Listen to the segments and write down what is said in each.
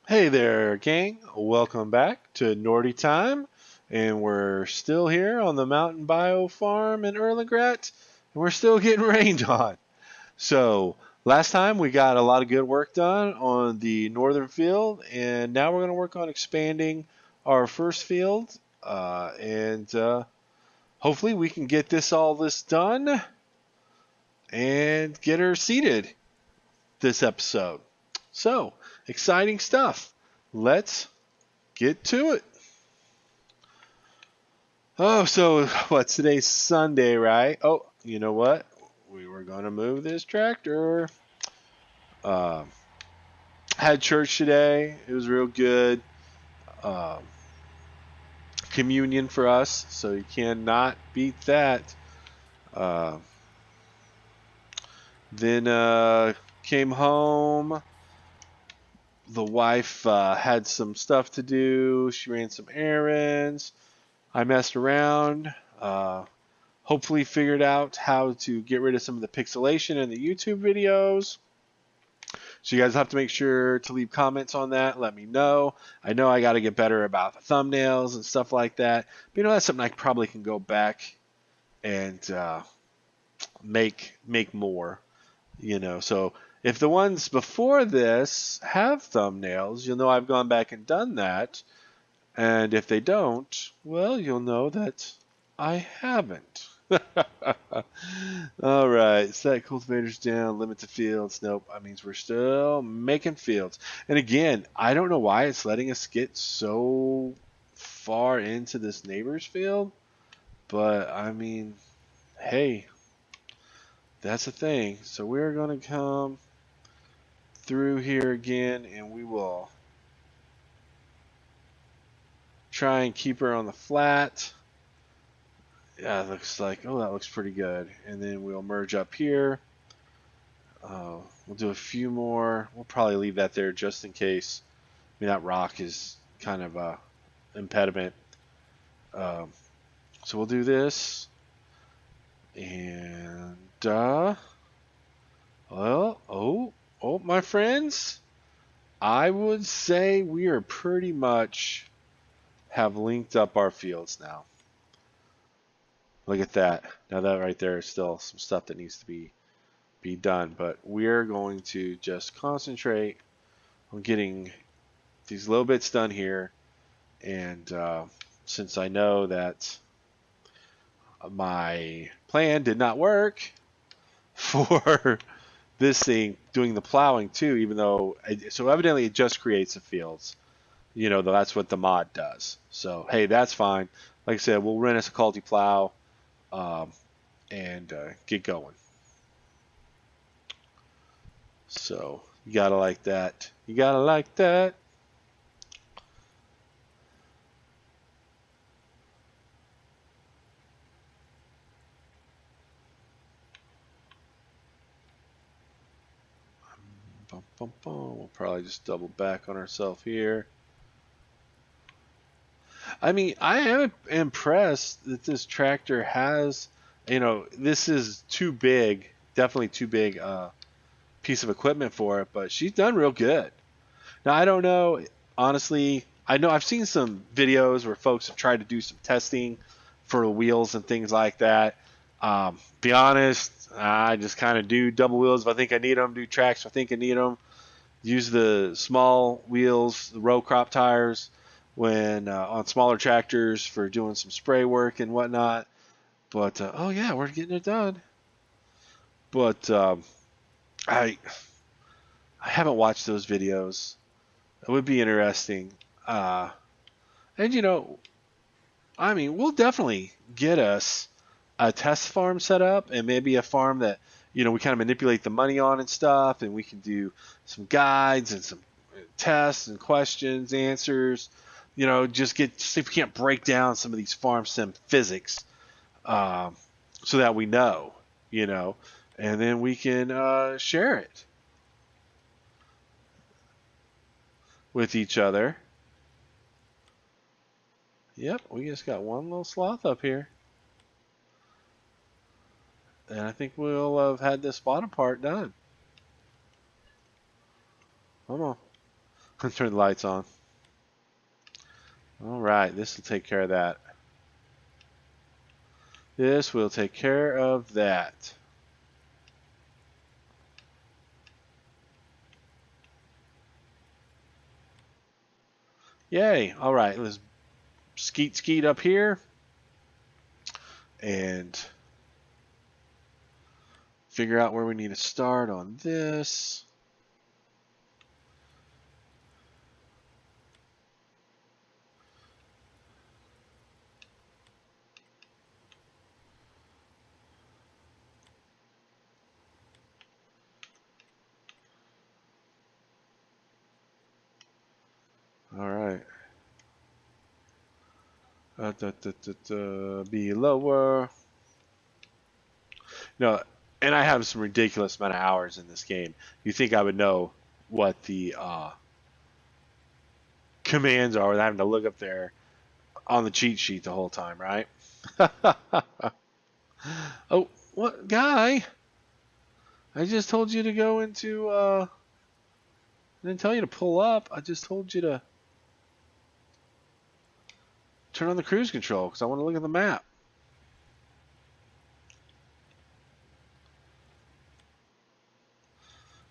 Hey there, gang. Welcome back to NordyTime. And we're still here on the Mountain Bio Farm in Erlengrat, and we're still getting rained on. So, last time we got a lot of good work done on the northern field, and now we're going to work on expanding our first field. And hopefully, we can get all this done and get her seeded this episode. So, exciting stuff. Let's get to it. Oh, so what? Today's Sunday, right? Oh, you know what? We were gonna move this tractor. Um, had church today. It was real good. Um, Communion for us, so you cannot beat that. Uh, then came home. The wife had some stuff to do. She ran some errands. I messed around. Hopefully figured out how to get rid of some of the pixelation in the YouTube videos. So you guys have to make sure to leave comments on that. Let me know. I know I got to get better about the thumbnails and stuff like that. But that's something I probably can go back and make more. So if the ones before this have thumbnails, you'll know I've gone back and done that. And if they don't, well, you'll know that I haven't. All right, set cultivators down, limit to fields. Nope, that means we're still making fields. And again, I don't know why it's letting us get so far into this neighbor's field, but I mean, hey, that's the thing. So we're going to come through here again, and we will try and keep her on the flat. Yeah, it looks like, oh, that looks pretty good. And then we'll merge up here. We'll do a few more. We'll probably leave that there just in case. I mean, that rock is kind of a impediment. Um, so we'll do this. And, my friends, I would say we are pretty much have linked up our fields now. Look at that. Now that right there is still some stuff that needs to be done, but we're going to just concentrate on getting these little bits done here. And since I know that my plan did not work for this thing doing the plowing too, even though so evidently it just creates the fields. That's what the mod does. So hey, that's fine. Like I said, we'll rent us a quality plow um, and get going. So you gotta like that. You gotta like that. Bum, bum, bum. We'll probably just double back on ourselves here. I mean, I am impressed that this tractor has, this is too big, definitely too big piece of equipment for it, but she's done real good. Now, I don't know, honestly, I know I've seen some videos where folks have tried to do some testing for the wheels and things like that. Be honest, I just kind of do double wheels if I think I need them, do tracks if I think I need them. Use the small wheels, the row crop tires, when on smaller tractors for doing some spray work and whatnot. But oh yeah, we're getting it done. But I I haven't watched those videos. It would be interesting. Uh, and I mean, we'll definitely get us a test farm set up and maybe a farm that we kind of manipulate the money on and stuff, and we can do some guides and some tests and questions, answers. Just see if we can't break down some of these farm sim physics, um, so that we know, and then we can share it with each other. Yep, we just got one little sloth up here. And I think we'll have had this bottom part done. Come on. Turn the lights on. All right, this will take care of that. This will take care of that. Yay. All right, let's skeet up here and figure out where we need to start on this. All right. Be lower. No, and I have some ridiculous amount of hours in this game. You think I would know what the commands are without having to look up there on the cheat sheet the whole time, right? Oh, what guy? I just told you to go into. I didn't tell you to pull up. I just told you to turn on the cruise control because I want to look at the map.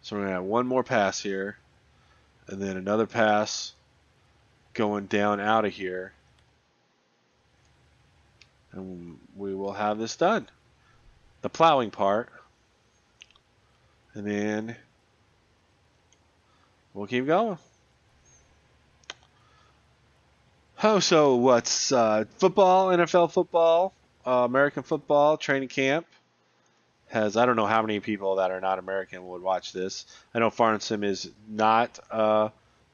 So we're gonna have one more pass here, and then another pass going down out of here, and we will have this done. The plowing part, and then we'll keep going. Oh, so what's football, NFL football, American football training camp has, I don't know how many people that are not American would watch this. I know Farm Sim is not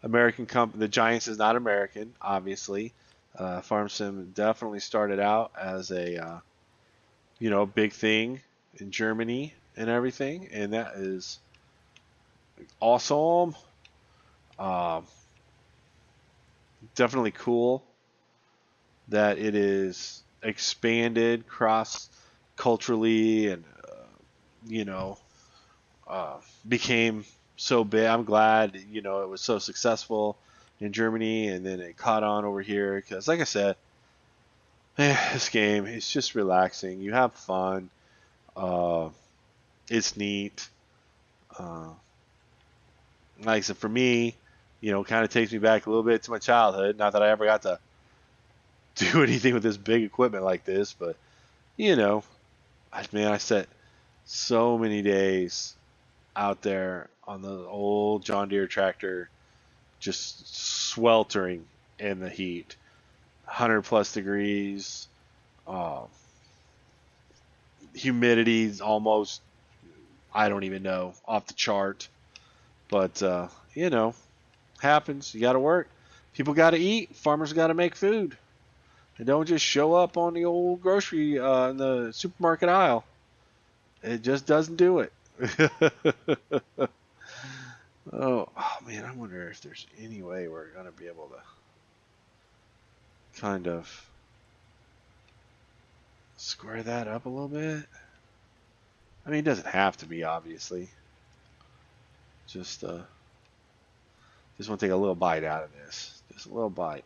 American company. The Giants is not American, obviously. Farm Sim definitely started out as a big thing in Germany and everything, and that is awesome. Uh, Definitely cool that it is expanded cross culturally and you know became so big. I'm glad it was so successful in Germany, and then it caught on over here because, like I said, this game is just relaxing. You have fun. Uh, it's neat. Uh, like I said, for me, kind of takes me back a little bit to my childhood. Not that I ever got to do anything with this big equipment like this, but man, I set so many days out there on the old John Deere tractor, just sweltering in the heat, 100 plus degrees, uh, humidity's almost, I don't even know, off the chart. But happens. You got to work. People got to eat. Farmers got to make food. They don't just show up on the old grocery in the supermarket aisle. It just doesn't do it. Oh man, I wonder if there's any way we're gonna be able to kind of square that up a little bit. I mean, it doesn't have to be, obviously. Just want to take a little bite out of this. Just a little bite.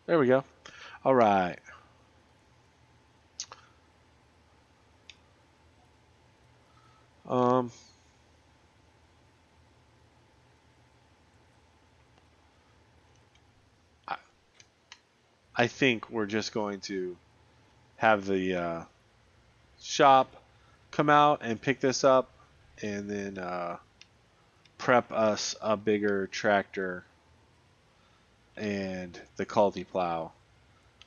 There we go. All right. Um, I, I think we're just going to have the shop come out and pick this up, and then prep us a bigger tractor and the Culti plow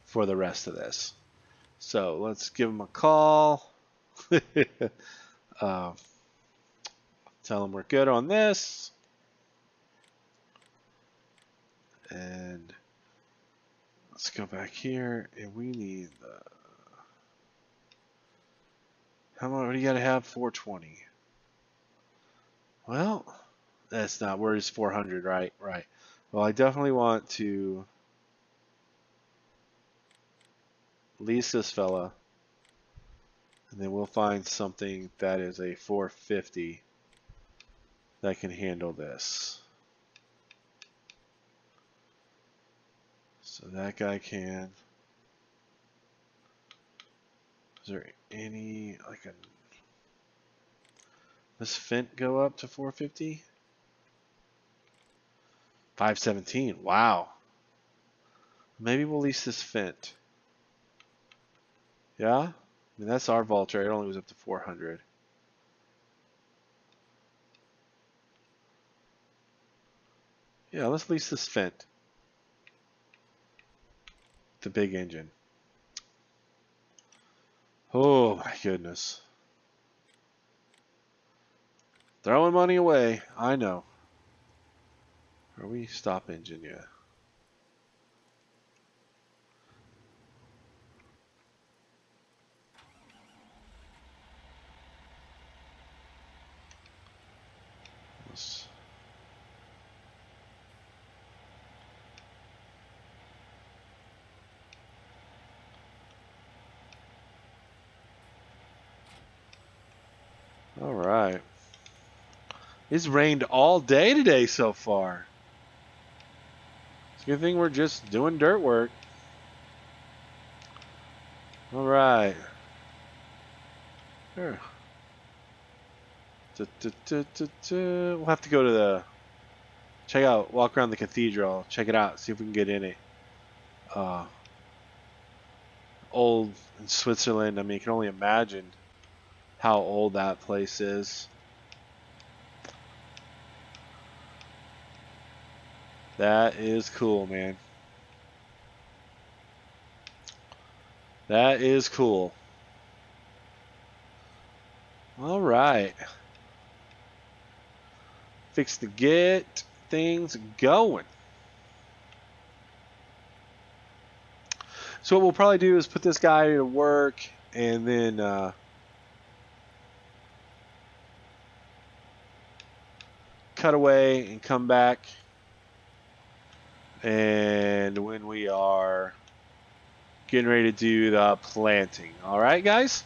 for the rest of this. So let's give them a call. uh, Tell them we're good on this. And let's go back here, and we need the. How much? What do you got to have? 420. Well, that's not. Where is 400? Right, right. Well, I definitely want to lease this fella, and then we'll find something that is a 450 that can handle this. So that guy can. Is there any, like a, does Fent go up to 450? 517, wow. Maybe we'll lease this Fent. Yeah? I mean, that's our Vulture. It only goes up to 400. Yeah, let's lease this Fent. The big engine. Oh my goodness. Throwing money away. I know. Are we stop engine yet? Let's... All right. It's rained all day today so far. It's a good thing we're just doing dirt work. All right. Here. We'll have to go to the walk around the cathedral, check it out, see if we can get in it. Old in Switzerland. I mean, you can only imagine how old that place is. That is cool, man. That is cool. All right. Fix to get things going. So what we'll probably do is put this guy to work and then cut away and come back. And when we are getting ready to do the planting. All right, guys?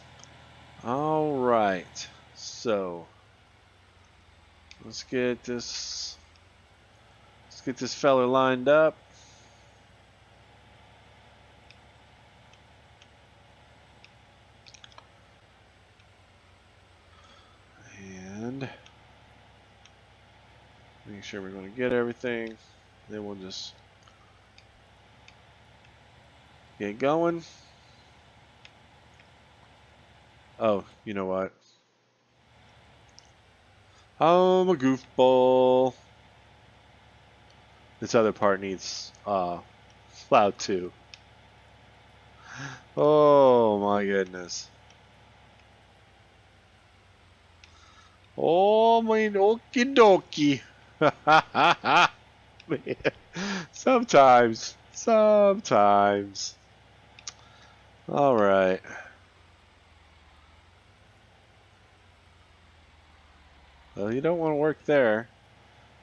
All right. So let's get this fella lined up. And make sure we're going to get everything. Then we'll just get going. Oh, you know what? I'm a goofball. This other part needs plowed too. Oh my goodness. Oh my okie dokie. Sometimes. All right. Well, you don't want to work there.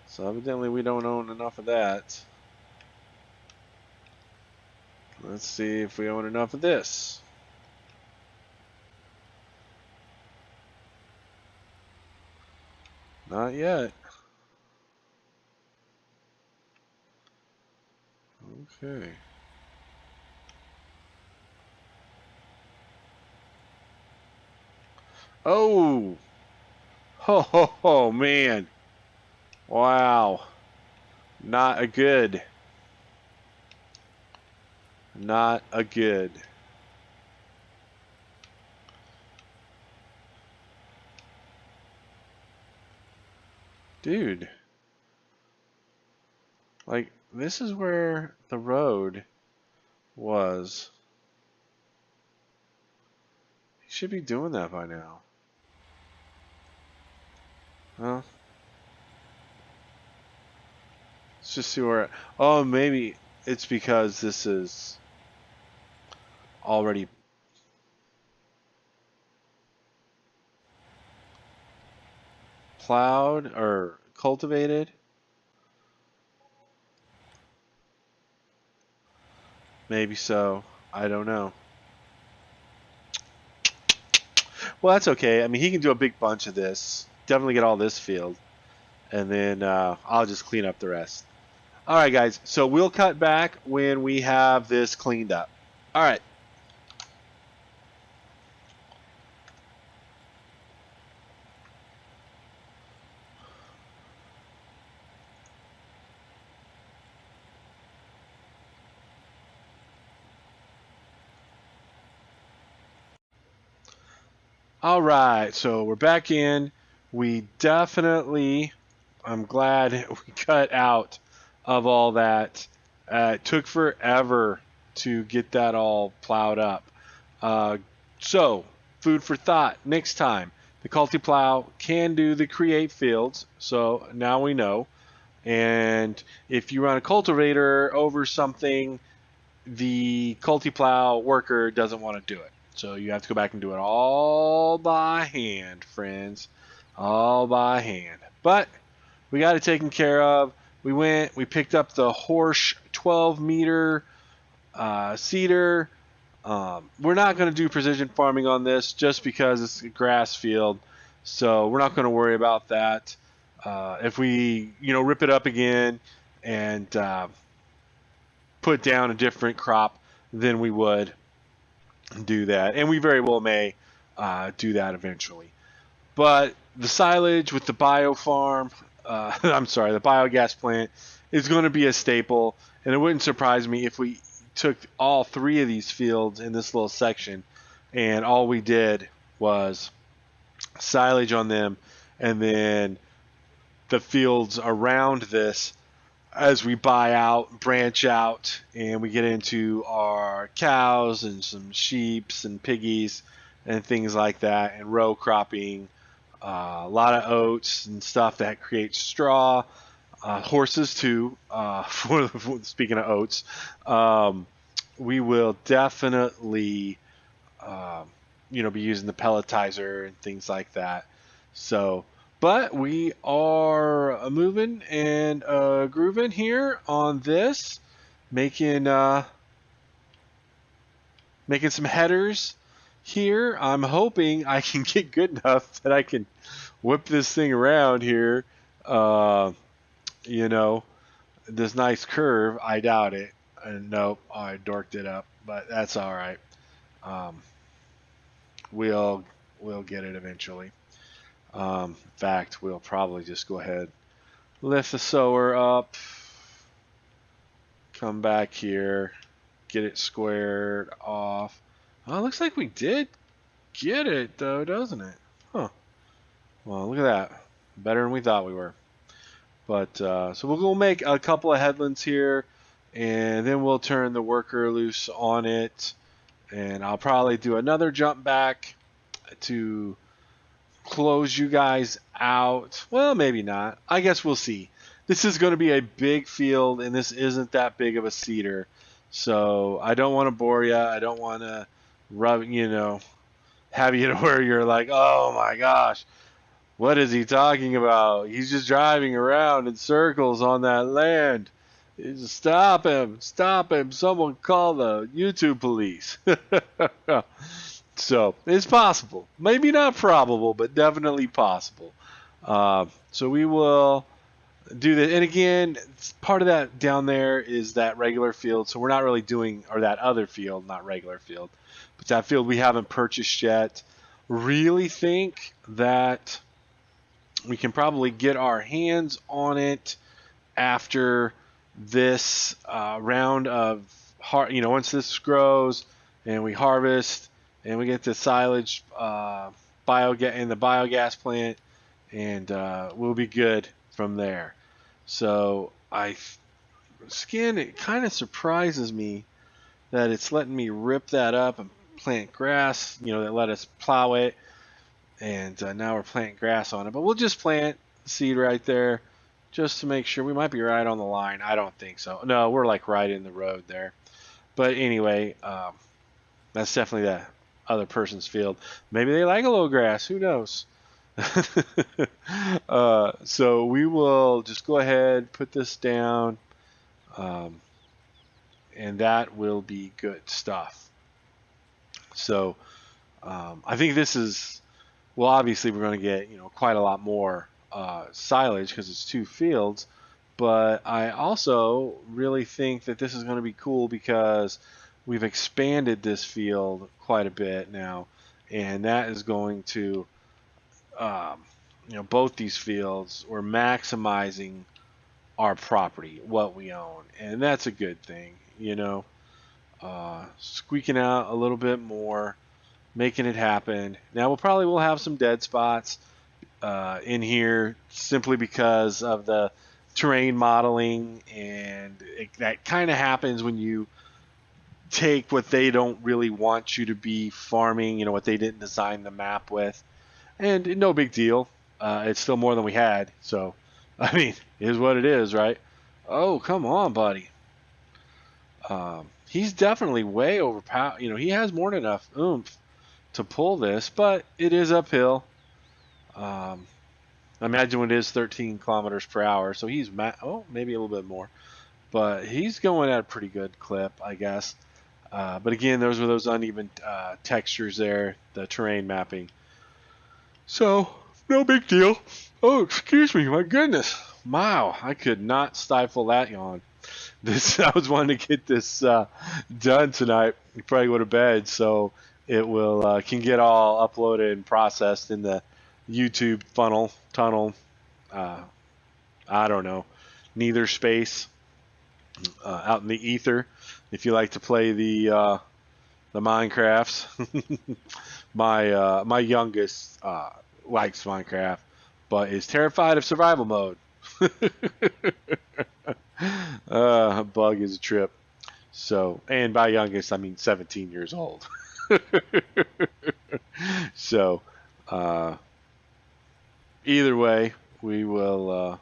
So evidently we don't own enough of that. Let's see if we own enough of this. Not yet. Okay. Oh! Ho ho ho, man. Wow. Not a good. Not a good. Dude. Like, this is where the road was. He should be doing that by now. Huh? Let's just see where... Oh, maybe it's because this is already plowed or cultivated. Maybe so. I don't know. Well, that's okay. I mean, he can do a big bunch of this. Definitely get all this field, and then I'll just clean up the rest. All right, guys. So we'll cut back when we have this cleaned up. All right. All right. So we're back in. We definitely, I'm glad we cut out of all that. It took forever to get that all plowed up. Uh, so, food for thought. Next time, the Culti Plow can do the create fields. So now we know. And if you run a cultivator over something, the Culti Plow worker doesn't want to do it. So you have to go back and do it all by hand, friends. All by hand. But we got it taken care of. We picked up the Horsch 12 meter cedar. We're not going to do precision farming on this just because it's a grass field. So we're not going to worry about that. If we, rip it up again and put down a different crop, then we would do that. And we very well may do that eventually. But the silage with the biofarm, the biogas plant is going to be a staple. And it wouldn't surprise me if we took all three of these fields in this little section and all we did was silage on them, and then the fields around this, as we buy out, branch out, and we get into our cows and some sheeps and piggies and things like that, and row cropping, a lot of oats and stuff that creates straw, horses too. Speaking of oats, we will definitely, be using the pelletizer and things like that. So, but we are moving and grooving here on this, making some headers here. I'm hoping I can get good enough that I can whip this thing around here. This nice curve. I doubt it. And nope, I dorked it up, but that's all right. Um, we'll get it eventually. In fact, we'll probably just go ahead, lift the sower up, come back here, get it squared off. Oh, it looks like we did get it though, doesn't it? Huh. Well, look at that. Better than we thought we were. But so we'll make a couple of headlands here, and then we'll turn the worker loose on it. And I'll probably do another jump back to close you guys out. Well, maybe not. I guess we'll see. This is going to be a big field, and this isn't that big of a cedar. So I don't want to bore you. I don't want to have you to where you're like, oh my gosh, what is he talking about? He's just driving around in circles on that land. Stop him. Stop him. Someone call the YouTube police. So it's possible. Maybe not probable, but definitely possible. So we will do that. And again, part of that down there is that regular field. So we're not really doing, or that other field, not regular field, but that field we haven't purchased yet. Really think that we can probably get our hands on it after this round of, once this grows and we harvest and we get the silage in the biogas plant, and we'll be good from there. So it kind of surprises me that it's letting me rip that up and plant grass, that let us plow it, and now we're planting grass on it. But we'll just plant seed right there just to make sure. We might be right on the line. I don't think so. No, we're like right in the road there. But anyway, that's definitely the other person's field. Maybe they like a little grass. Who knows? So we will just go ahead, put this down, and that will be good stuff. So I think this is, well, obviously we're going to get, quite a lot more silage because it's 2 fields, but I also really think that this is going to be cool because we've expanded this field quite a bit now, and that is going to, um, both these fields, we're maximizing our property, what we own, and that's a good thing. Squeaking out a little bit more, making it happen. Now we'll have some dead spots in here simply because of the terrain modeling, and that kind of happens when you take what they don't really want you to be farming, what they didn't design the map with, and no big deal. It's still more than we had, so I mean, it is what it is, right? Oh, come on, buddy. He's definitely way overpowered. He has more than enough oomph to pull this, but it is uphill. Imagine when it is 13 kilometers per hour, so he's maybe a little bit more, but he's going at a pretty good clip, I guess. But again, those were those uneven textures there, the terrain mapping. So no big deal. Oh, excuse me, my goodness. Wow, I could not stifle that yawn. I was wanting to get this done tonight before I go to bed, so it will can get all uploaded and processed in the YouTube tunnel. I don't know, neither space out in the ether. If you like to play the Minecrafts, my youngest likes Minecraft, but is terrified of survival mode. Bug is a trip. So, and by youngest, I mean 17 years old. So, either way, we will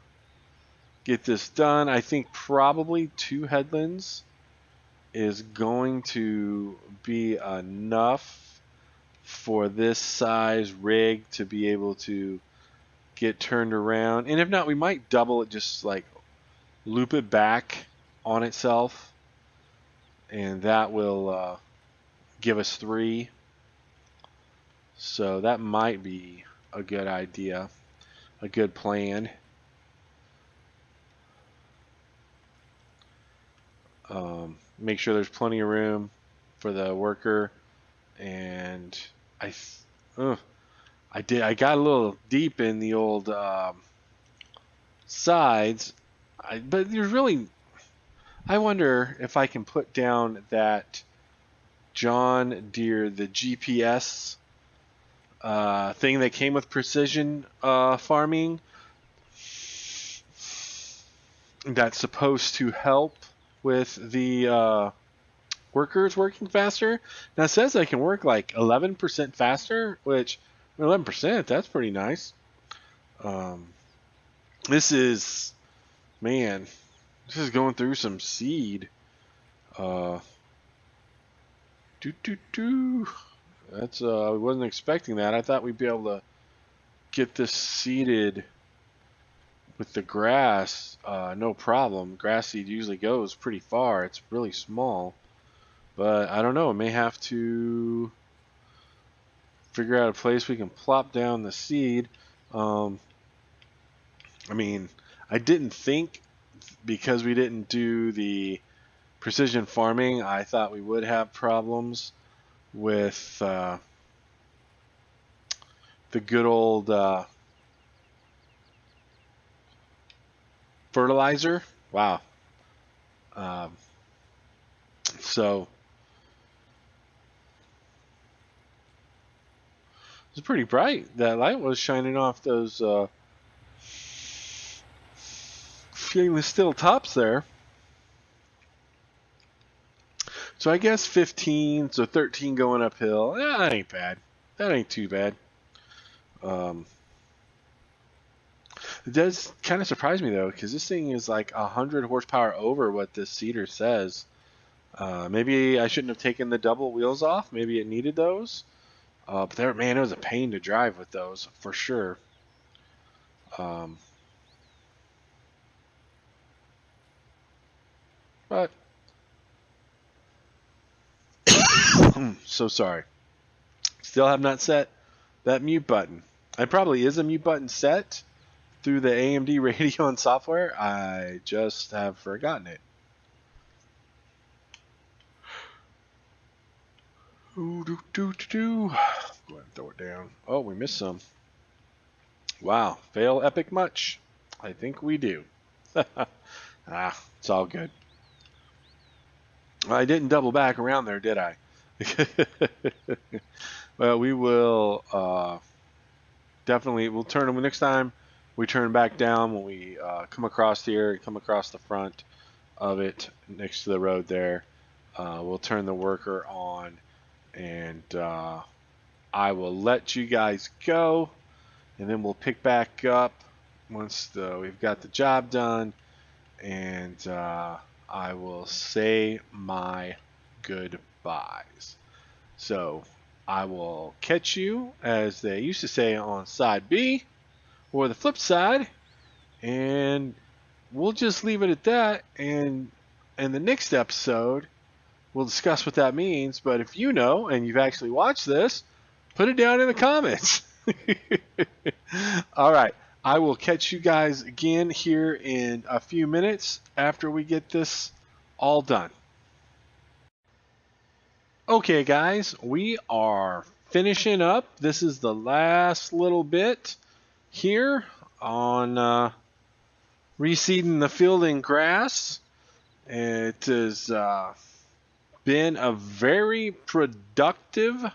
get this done. I think probably 2 headlands is going to be enough for this size rig to be able to get turned around. And if not, we might double it, just like loop it back on itself, and that will give us 3. So that might be a good idea, a good plan. Make sure there's plenty of room for the worker, and I got a little deep in the old sides, but there's really, I wonder if I can put down that John Deere, the GPS thing that came with precision farming, that's supposed to help with the workers working faster. Now it says I can work like 11% faster, which 11%, that's pretty nice. This is going through some seed. That's I wasn't expecting that. I thought we'd be able to get this seeded with the grass, no problem. Grass seed usually goes pretty far. It's really small, but I don't know. I may have to figure out a place we can plop down the seed. I mean, I didn't think, because we didn't do the precision farming, I thought we would have problems with the good old fertilizer. Wow. So it's pretty bright. That light was shining off those stainless steel tops there. So I guess 15, so 13 going uphill. That ain't bad. That ain't too bad. It does kind of surprise me though, because this thing is like 100 horsepower over what this seeder says. Maybe I shouldn't have taken the double wheels off. Maybe it needed those. But there, man, it was a pain to drive with those for sure. But So sorry. Still have not set that mute button. It probably is a mute button set through the AMD Radeon software. I just have forgotten it. Go ahead and throw it down. Oh, we missed some. Wow. Fail epic much? I think we do. It's all good. I didn't double back around there, did I? Well, we will definitely, we'll turn them next time. We turn back down when we come across here, come across the front of it next to the road there. We'll turn the worker on, and I will let you guys go, and then we'll pick back up once we've got the job done, and I will say my goodbyes. So I will catch you, as they used to say, on side B, or the flip side, and we'll just leave it at that. And in the next episode, we'll discuss what that means. But if you know, and you've actually watched this, put it down in the comments. All right. I will catch you guys again here in a few minutes after we get this all done. Okay, guys, we are finishing up. This is the last little bit here on reseeding the field in grass. It has been a very productive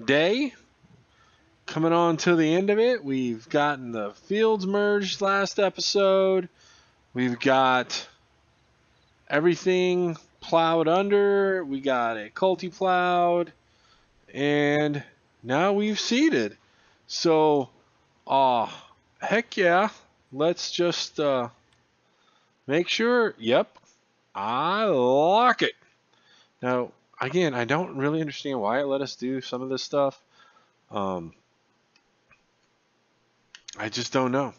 day. Coming on to the end of it, we've gotten the fields merged last episode. We've got everything plowed under. We got a plowed, and now we've seeded. So, heck yeah, let's just make sure. Yep, I like it. Now, again, I don't really understand why it let us do some of this stuff. I just don't know.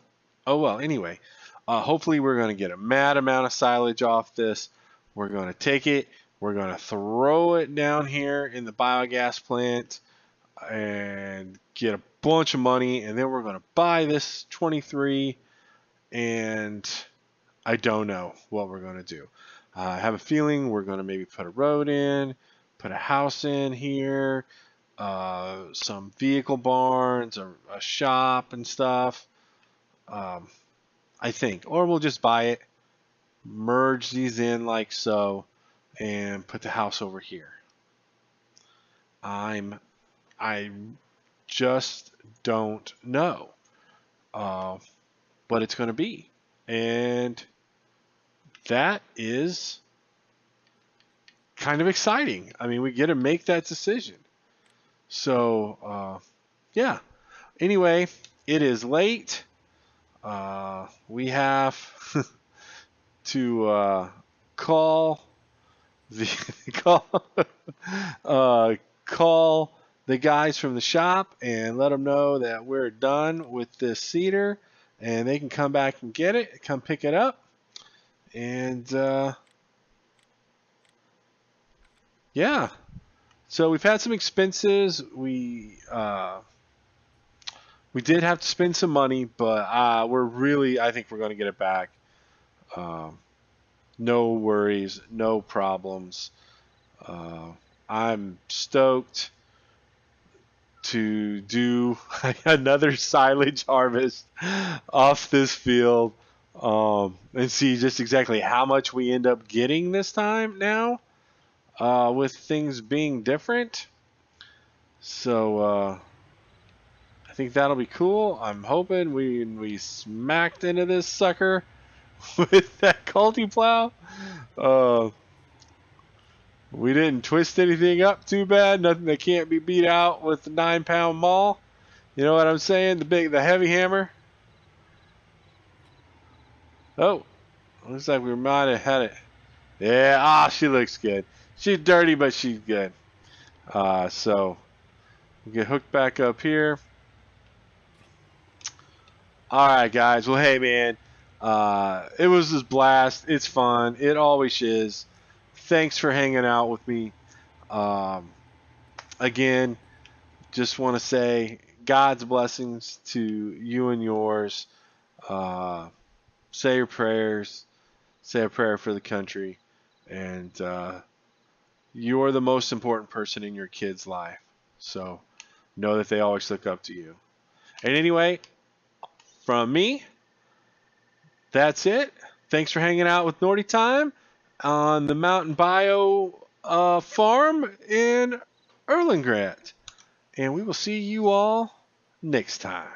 Oh, well, anyway, hopefully we're going to get a mad amount of silage off this. We're going to take it. We're going to throw it down here in the biogas plant and get a bunch of money. And then we're going to buy this 23. And I don't know what we're going to do. I have a feeling we're going to maybe put a road in, put a house in here, some vehicle barns, a shop and stuff. I think, or we'll just buy it, merge these in like so, and put the house over here. I just don't know what it's going to be, and that is kind of exciting. I mean, we get to make that decision. So, yeah. Anyway, it is late. We have to call the guys from the shop and let them know that we're done with this cedar, and they can come back and get it, come pick it up, and yeah. So we've had some expenses. We did have to spend some money, but I think we're going to get it back. No worries, no problems. I'm stoked to do another silage harvest off this field and see just exactly how much we end up getting this time now with things being different. So I think that'll be cool. I'm hoping we smacked into this sucker with that plow. We didn't twist anything up too bad. Nothing that can't be beat out with the 9-pound maul. You know what I'm saying? The heavy hammer. Oh, looks like we might have had it. Yeah, she looks good. She's dirty, but she's good. So we'll get hooked back up here. All right, guys. Well, hey, man, it was this blast. It's fun. It always is. thanks for hanging out with me. Um, Again, just want to say God's blessings to you and yours. Uh, say your prayers. Say a prayer for the country. And you're the most important person in your kid's life. So know that they always look up to you. And anyway, from me, that's it. Thanks for hanging out with NordyTime on the Mountain Bio farm in Erlangrad. And we will see you all next time.